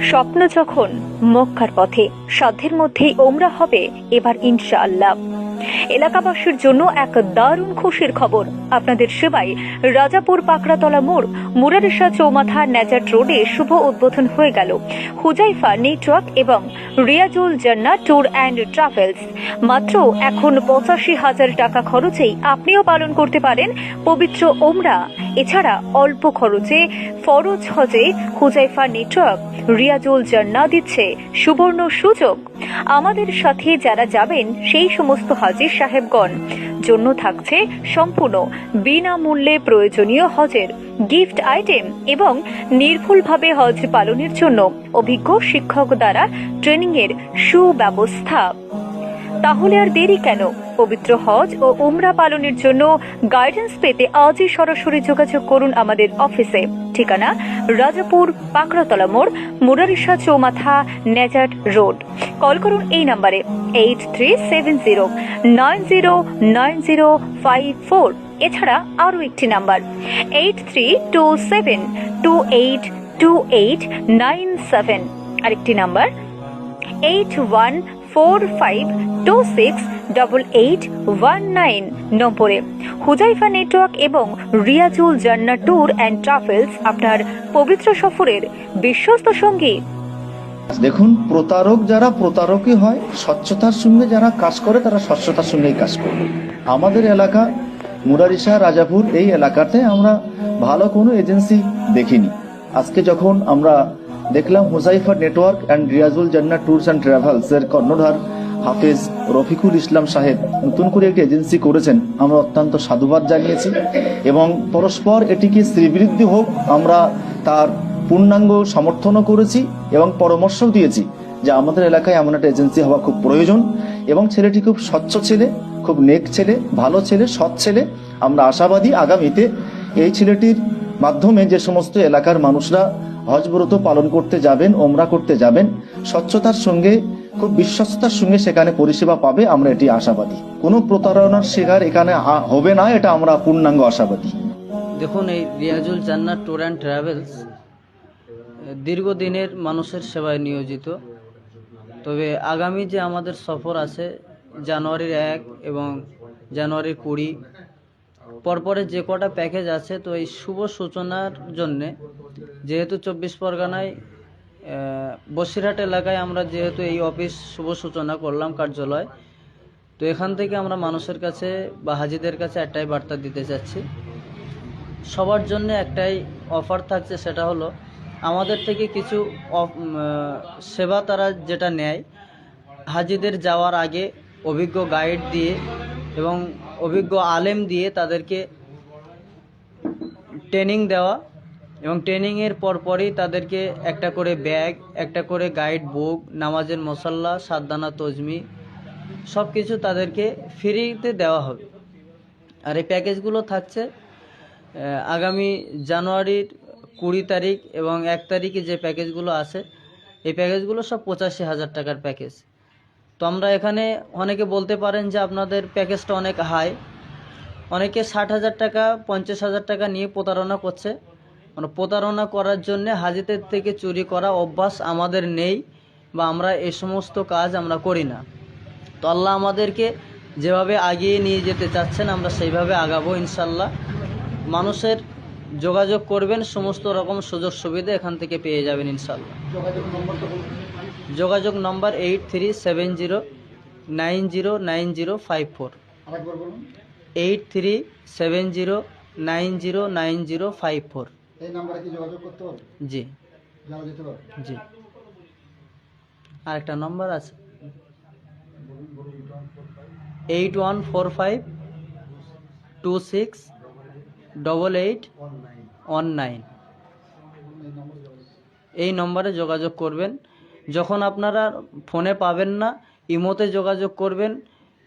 স্বপ্ন যখন মক্কার পথে, সাধ্যের মধ্যেই ওমরা হবে এবার ইনশাআল্লাহ। এলাকাবাসীর জন্য এক দারুণ খুশির খবর। আপনাদের সেবায় রাজাপুর পাকড়াতলা মোড়, মুরারিশা চৌমাথা, নেজাট রোডে শুভ উদ্বোধন হয়ে গেল হুজাইফা নেটওয়ার্ক এবং রিয়াজুল জান্নাহ ট্যুর অ্যান্ড ট্রাভেলস। মাত্র এখন ৮৫,০০০ টাকা খরচেই আপনিও পালন করতে পারেন পবিত্র ওমরা। এছাড়া অল্প খরচে ফরজ হজে হুজাইফা নেটওয়ার্ক রিয়াজুল জান্নাহ দিচ্ছে সুবর্ণ সুযোগ। আমাদের সাথে যারা যাবেন সেই সমস্ত হাজী সাহেবগণ জন্য থাকছে সম্পূর্ণ বিনামূল্যে প্রয়োজনীয় হজের গিফট আইটেম এবং নির্ভুলভাবে হজ পালনের জন্য অভিজ্ঞ শিক্ষক দ্বারা ট্রেনিং এর সুব্যবস্থা। তাহলে আর দেরি কেন? পবিত্র হজ ও উমরা পালনের জন্য গাইডেন্স পেতে আজই সরাসরি যোগাযোগ করুন আমাদের অফিসে। ঠিকানা রাজাপুর পাকড়াতলা মোড়, মুরারিশা চৌমাথা, নেজাট রোড। কল করুন এই নম্বরে 8370909054। এছাড়া আরও একটি নাম্বার 8327282897। আরেকটি নাম্বার 8145268819 নম্বরে হুজাইফা নেটওয়ার্ক এবং রিয়াজুল জান্নাহ ট্যুর অ্যান্ড ট্রাভেলস আপনার পবিত্র সফরের বিশ্বস্ত সঙ্গী। দেখুন, প্রতারক যারা প্রতারকই হয়, স্বচ্ছতার সঙ্গে যারা কাজ করে তারা স্বচ্ছতার সঙ্গেই কাজ করবে। আমাদের এলাকা মুরারিশা, রাজাপুর, এই এলাকাতে আমরা ভালো কোনো এজেন্সি দেখিনি। আজকে যখন আমরা দেখলাম Huzaifa network and Riazul Jannah tours and travels এর কর্ণধার হাফেজ রফিকুল ইসলাম সাহেব নতুন করে একটি এজেন্সি করেছেন, আমরা অত্যন্ত সাধুবাদ জানিয়েছি এবং পরস্পর এটিকে শ্রীবৃদ্ধি হোক আমরা তার পূর্ণাঙ্গ সমর্থনও করেছি এবং পরামর্শও দিয়েছি যে আমাদের এলাকায় এমন একটা এজেন্সি হওয়া খুব প্রয়োজন এবং ছেলেটি খুব স্বচ্ছ ছেলে, খুব নেক ছেলে, ভালো ছেলে, সৎ ছেলে। আমরা আশাবাদী আগামীতে এই ছেলেটির মাধ্যমে যে সমস্ত এলাকার মানুষরা হজব্রত পালন করতে যাবেন, ওমরা করতে যাবেন, স্বচ্ছতার সঙ্গে খুব বিশ্বস্ততার সঙ্গে সেখানে পরিষেবা পাবে, আমরা এটি আশাবাদী। কোনো প্রতারণার শিকার এখানে হবে না, এটা আমরা পূর্ণাঙ্গ আশাবাদী। দেখুন, এই রিয়াজুল জান্নাহ ট্যুর অ্যান্ড ট্রাভেলস দীর্ঘদিনের মানুষের সেবায় নিয়োজিত। তবে আগামী যে আমাদের সফর আছে জানুয়ারির 1 এবং জানুয়ারির 20, পরপরে যে কটা প্যাকেজ আছে, তো এই শুভ সূচনার জন্যে যেহেতু 24 পরগনায় বসিরহাট এলাকায় আমরা যেহেতু এই অফিস শুভ সূচনা করলাম কার্যালয়, তো এখান থেকে আমরা মানুষের কাছে বা হাজিদের কাছে একটাই বার্তা দিতে চাচ্ছি, সবার জন্য একটাই অফার থাকছে। সেটা হলো আমাদের থেকে কিছু সেবা তারা যেটা নেয় হাজিদের যাওয়ার আগে অভিজ্ঞ গাইড দিয়ে এবং অভিজ্ঞ আলেম দিয়ে তাদেরকে ট্রেনিং দেওয়া এবং ট্রেনিংয়ের পরপরই তাদেরকে একটা করে ব্যাগ, একটা করে গাইড বুক, নামাজের মশাল্লা, সাদ্দানা তজমি সব কিছু তাদেরকে ফ্রিতে দেওয়া হবে। আর এই প্যাকেজগুলো থাকছে আগামী জানুয়ারির 20 তারিখ এবং 1 তারিখে যে প্যাকেজগুলো আছে, এই প্যাকেজগুলো সব 85,000 টাকার প্যাকেজ। তো আমরা এখানে অনেকে বলতে পারেন যে আপনাদের প্যাকেজটা অনেক হাই, অনেকে 60,000 টাকা 50,000 টাকা নিয়ে প্রতারণা করছে। মানে প্রতারণা করার জন্য হাজিদের থেকে চুরি করা অভ্যাস আমাদের নেই বা আমরা এই সমস্ত কাজ আমরা করি না। তো আল্লাহ আমাদেরকে যেভাবে আগিয়ে নিয়ে যেতে চাচ্ছেন আমরা সেইভাবে আগাবো ইনশাল্লাহ। মানুষের যোগাযোগ করবেন, সমস্ত রকম সুযোগ সুবিধা এখান থেকে পেয়ে যাবেন ইনশাল্লাহ। যোগাযোগ নম্বর 8370909054, 8370909054। এই নাম্বারে কি যোগাযোগ করতে হবে? জি যাওয়া যেতে পারে? জি। আরেকটা নম্বর আছে 8145268819। এই নম্বরে যোগাযোগ করবেন। যখন আপনারা ফোনে পাবেন না, ইমোতে যোগাযোগ করবেন।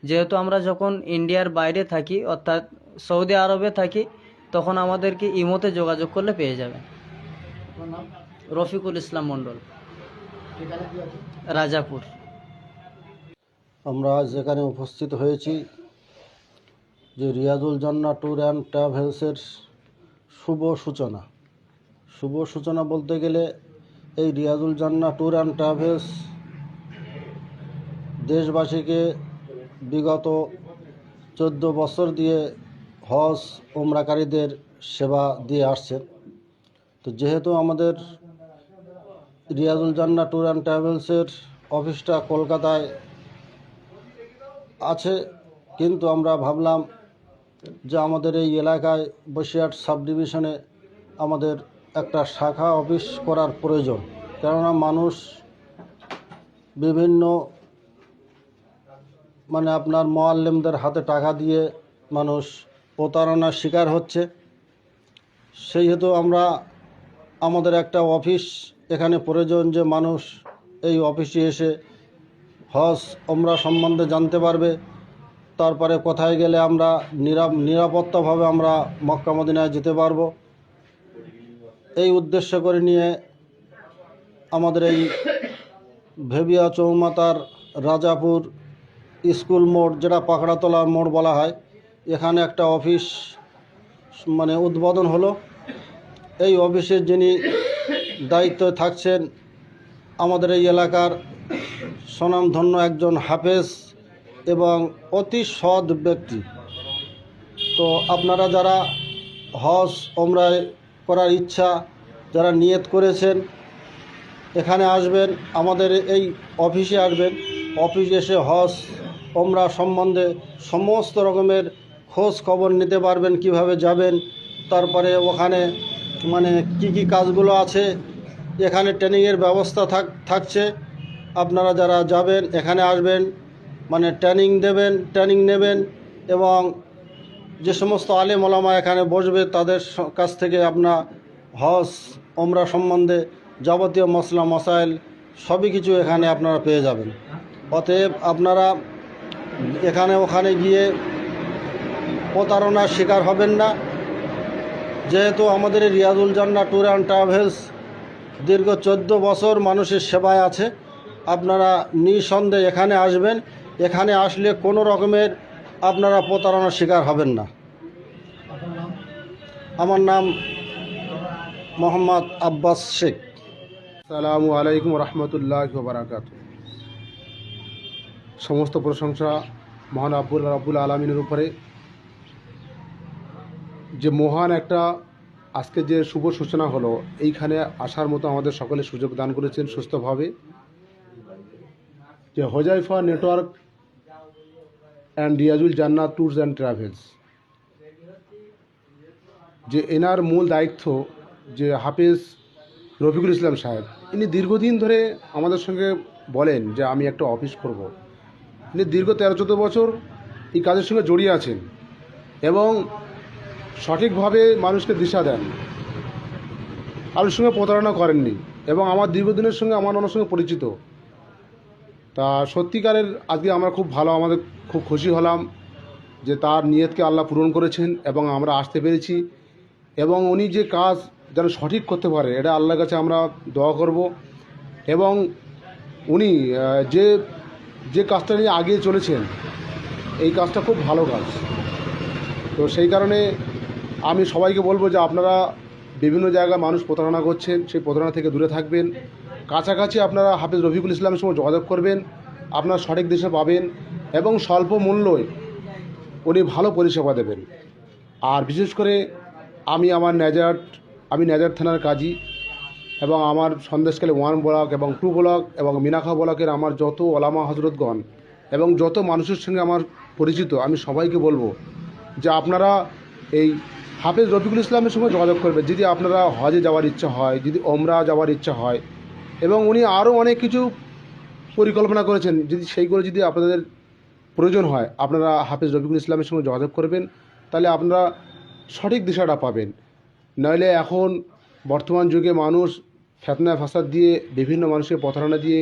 যেহেতু আমরা যখন ইন্ডিয়ার বাইরে থাকি অর্থাৎ সৌদি আরবে থাকি, তখন আমাদেরকে ইমোতে যোগাযোগ করলে পেয়ে যাবেন। রফিকুল ইসলাম মণ্ডল, রাজাপুর। আমরা যেখানে উপস্থিত হয়েছি যে রিয়াজুল জান্নাহ ট্যুর অ্যান্ড ট্রাভেলসের শুভ সূচনা বলতে গেলে এই রিয়াজুল জান্নাহ ট্যুর অ্যান্ড ট্রাভেলস দেশবাসীকে বিগত 14 বছর দিয়ে হজ ওমরাকারীদের সেবা দিয়ে আসছেন। তো যেহেতু আমাদের রিয়াজুল জান্নাহ ট্যুর অ্যান্ড ট্রাভেলসের অফিসটা কলকাতায় আছে, কিন্তু আমরা ভাবলাম যে আমাদের এই এলাকায় বসিরহাট সাব ডিভিশনে আমাদের একটা শাখা অফিস করার প্রয়োজন। কেননা মানুষ বিভিন্ন আপনার মোয়াল্লেমদের হাতে টাকা দিয়ে মানুষ প্রতারণার শিকার হচ্ছে। সেই হেতু আমাদের একটা অফিস এখানে প্রয়োজন, যে মানুষ এই অফিসে এসে হজ ওমরা সম্বন্ধে জানতে পারবে। তারপরে কোথায় গেলে আমরা নিরাপত্তাভাবে আমরা মক্কা মদিনায় যেতে পারবো। এই উদ্দেশ্য করে নিয়ে আমাদের এই ভেবিয়া চৌমাতার রাজাপুর স্কুল মোড়, যেটা পাকড়াতলা মোড় বলা হয়, এখানে একটা অফিস উদ্বোধন হলো। এই অফিসের যিনি দায়িত্বে থাকছেন আমাদের এই এলাকার স্বনামধন্য একজন হাফেজ এবং অতি সৎ ব্যক্তি। তো আপনারা যারা হজ ওমরায় করার ইচ্ছা যারা নিয়ত করেছেন, এখানে আসবেন, আমাদের এই অফিসে আসবেন। অফিসে এসে হজ ওমরা সম্বন্ধে সমস্ত রকমের খোঁজ খবর নিতে পারবেন, কিভাবে যাবেন, তারপরে ওখানে কি কি কাজগুলো আছে, এখানে ট্রেনিংয়ের ব্যবস্থা থাকছে। আপনারা যারা যাবেন এখানে আসবেন, ট্রেনিং নেবেন এবং যে সমস্ত আলেম ওলামা এখানে বসবে তাদের কাছ থেকে আপনার হজ ওমরা সম্বন্ধে যাবতীয় মসলা মসাইল সবই কিছু এখানে আপনারা পেয়ে যাবেন। অতএব আপনারা ওখানে গিয়ে প্রতারণার শিকার হবেন না। যেহেতু আমাদের রিয়াজুল জান্নাহ ট্যুর অ্যান্ড ট্রাভেলস দীর্ঘ 14 বছর মানুষের সেবায় আছে, আপনারা নিঃসন্দেহে এখানে আসবেন। এখানে আসলে কোনো রকমের আপনারা প্রতারণার শিকার হবেন না। আমার নাম মোহাম্মদ আব্বাস শেখ। আসসালামু আলাইকুম রহমতুল্লাহ বারাকাত। সমস্ত প্রশংসা মহান রব্বুল আলমিনের উপরে, যে মহান একটা আজকে যে শুভ সূচনা হলো, এইখানে আসার মতো আমাদের সকলে সুযোগ দান করেছেন সুস্থভাবে। যে হোজাইফা network and Riazul Jannah tours and travels, যে এনার মূল দায়িত্ব যে হাফেজ রফিকুল ইসলাম সাহেব, ইনি দীর্ঘদিন ধরে আমাদের সঙ্গে বলেন যে আমি একটা অফিস করব। ইনি দীর্ঘ 13-14 বছর এই কাজের সঙ্গে জড়িয়ে আছেন এবং সঠিকভাবে মানুষকে দিশা দেন, কারোর সঙ্গে প্রতারণা করেননি এবং আমার দীর্ঘদিনের সঙ্গে আমার ওনার সঙ্গে পরিচিত। তা সত্যিকারের আজকে আমরা আমাদের খুব খুশি হলাম যে তার নিয়তকে আল্লাহ পূরণ করেছেন এবং আমরা আসতে পেরেছি, এবং উনি যে কাজ যেন সঠিক করতে পারে এটা আল্লাহর কাছে আমরা দোয়া করব। এবং উনি যে কাজটা নিয়ে আগিয়ে চলেছেন, এই কাজটা খুব ভালো কাজ। তো সেই কারণে আমি সবাইকে বলবো যে আপনারা বিভিন্ন জায়গায় মানুষ প্রতারণা করছেন, সেই প্রতারণা থেকে দূরে থাকবেন। কাছাকাছি আপনারা হাফেজ রফিকুল ইসলামের সঙ্গে যোগাযোগ করবেন, আপনারা সঠিক দিশা পাবেন এবং স্বল্প মূল্যে উনি ভালো পরিষেবা দেবেন। আর বিশেষ করে আমি নেজার থানার কাজী এবং আমার সন্দেশখালী 1 ব্লক এবং 2 ব্লক এবং মিনাখা ব্লকের আমার যত ওলামা হজরতগণ এবং যত মানুষের সঙ্গে আমার পরিচিত, আমি সবাইকে বলবো যে আপনারা এই হাফেজ রফিকুল ইসলামের সঙ্গে যোগাযোগ করবেন যদি আপনারা হজে যাওয়ার ইচ্ছা হয়, যদি ওমরা যাওয়ার ইচ্ছা হয়। এবং উনি আরও অনেক কিছু পরিকল্পনা করেছেন, সেইগুলো যদি আপনাদের প্রয়োজন হয় আপনারা হাফেজ রফিকুল ইসলামের সঙ্গে যোগাযোগ করবেন, তাহলে আপনারা সঠিক দিশাটা পাবেন। নইলে এখন বর্তমান যুগে মানুষ ফিতনা ফাসাদ দিয়ে, বিভিন্ন মানুষকে প্রতারণা দিয়ে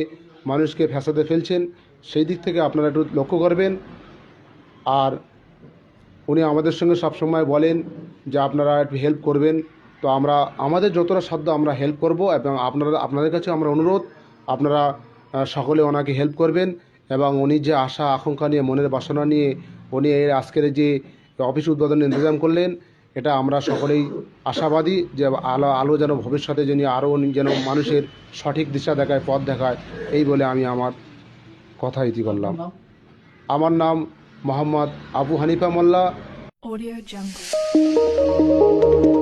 মানুষকে ফ্যাসাদে ফেলছেন, সেই দিক থেকে আপনারা একটু লক্ষ্য করবেন। আর উনি আমাদের সঙ্গে সবসময় বলেন যে আপনারা একটু হেল্প করবেন। তো আমরা আমাদের যতটা সাধ্য আমরা হেল্প করব এবং আপনাদের কাছে আমরা অনুরোধ আপনারা সকলে ওনাকে হেল্প করবেন। এবং উনি যে আশা আকাঙ্ক্ষা নিয়ে, মনের বাসনা নিয়ে উনি আজকের যে অফিস উদ্বোধনের ইন্তজাম করলেন, এটা আমরা সকলেই আশাবাদী যে আলো যেন ভবিষ্যতে যিনি আরও যেন মানুষের সঠিক দিশা দেখায়, পথ দেখায়, এই বলে আমি আমার কথা ইতি করলাম। আমার নাম মোহাম্মদ আবু হানিফা মোল্লা। Audio Jungle.